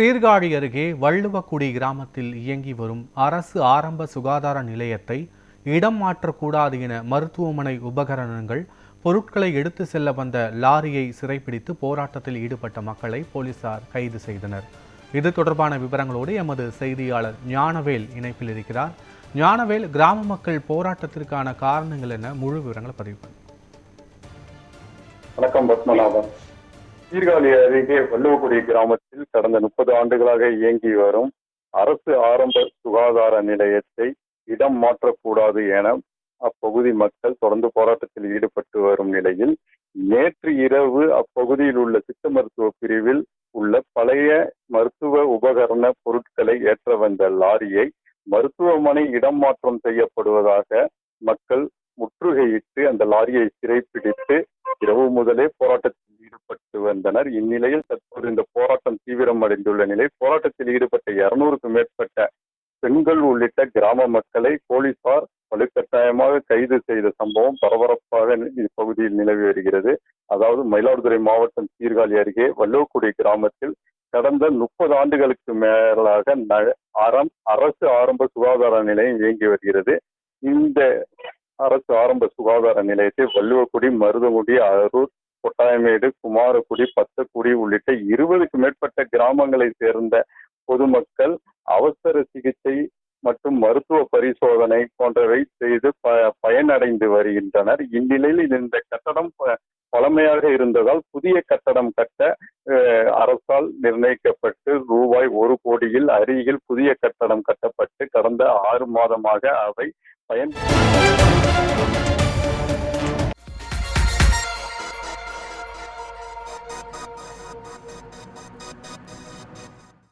சீர்காழி அருகே வள்ளுவக்குடி கிராமத்தில் இயங்கி வரும் அரசு ஆரம்ப சுகாதார நிலையத்தை இடம் மாற்றக்கூடாது என மருத்துவமனை உபகரணங்கள் பொருட்களை எடுத்து செல்ல வந்த லாரியை சிறைப்பிடித்து போராட்டத்தில் ஈடுபட்ட மக்களை போலீசார் கைது செய்தனர். இது தொடர்பான விவரங்களோடு எமது செய்தியாளர் ஞானவேல் இணைப்பில் இருக்கிறார். ஞானவேல், கிராம மக்கள் போராட்டத்திற்கான காரணங்கள் என்ன? முழு விவரங்களை பதிவு பண்ணு. வணக்கம் பத்மநாபன். சீர்காழி அருகே வள்ளுவக்குடி கிராமத்தில் கடந்த 30 ஆண்டுகளாக இயங்கி வரும் அரசு ஆரம்ப சுகாதார நிலையத்தை இடம் மாற்றக்கூடாது என அப்பகுதி மக்கள் தொடர்ந்து போராட்டத்தில் ஈடுபட்டு வரும் நிலையில் நேற்று இரவு அப்பகுதியில் உள்ள சித்த மருத்துவ பிரிவில் உள்ள பழைய மருத்துவ உபகரண பொருட்களை ஏற்ற வந்த லாரியை மருத்துவமனை இடம் மாற்றம் செய்யப்படுவதாக மக்கள் முற்றுகையிட்டு அந்த லாரியை சிறைப்பிடித்து இரவு முதலே போராட்டத்தில் ஈடுபட்டு வந்தனர். இந்நிலையில் தற்போது இந்த போராட்டம் தீவிரம் அடைந்துள்ள நிலை, போராட்டத்தில் ஈடுபட்ட 200க்கும் மேற்பட்ட பெண்கள் உள்ளிட்ட கிராம மக்களை போலீசார் வலுக்கட்டாயமாக கைது செய்த சம்பவம் பரபரப்பாக இப்பகுதியில் நிலவி வருகிறது. அதாவது மயிலாடுதுறை மாவட்டம் சீர்காழி அருகே வள்ளுவக்குடி கிராமத்தில் கடந்த 30 ஆண்டுகளுக்கு மேலாக அரசு ஆரம்ப சுகாதார நிலையம் இயங்கி வருகிறது. இந்த அரசு ஆரம்ப சுகாதார நிலையத்தை வள்ளுவக்குடி, மருதங்குடி, அரூர், கொட்டாயமேடு, குமாரக்குடி, பத்தக்குடி உள்ளிட்ட 20க்கும் மேற்பட்ட கிராமங்களை சேர்ந்த பொதுமக்கள் அவசர சிகிச்சை மற்றும் மருத்துவ பரிசோதனை போன்றவை செய்து பயனடைந்து வருகின்றனர். இந்நிலையில் இந்த கட்டடம் பழமையாக இருந்ததால் புதிய கட்டடம் கட்ட அரசால் நிர்ணயிக்கப்பட்டு ரூபாய் 1 கோடியில் அருகில் புதிய கட்டடம் கட்டப்பட்டு கடந்த 6 மாதமாக அவை பயன்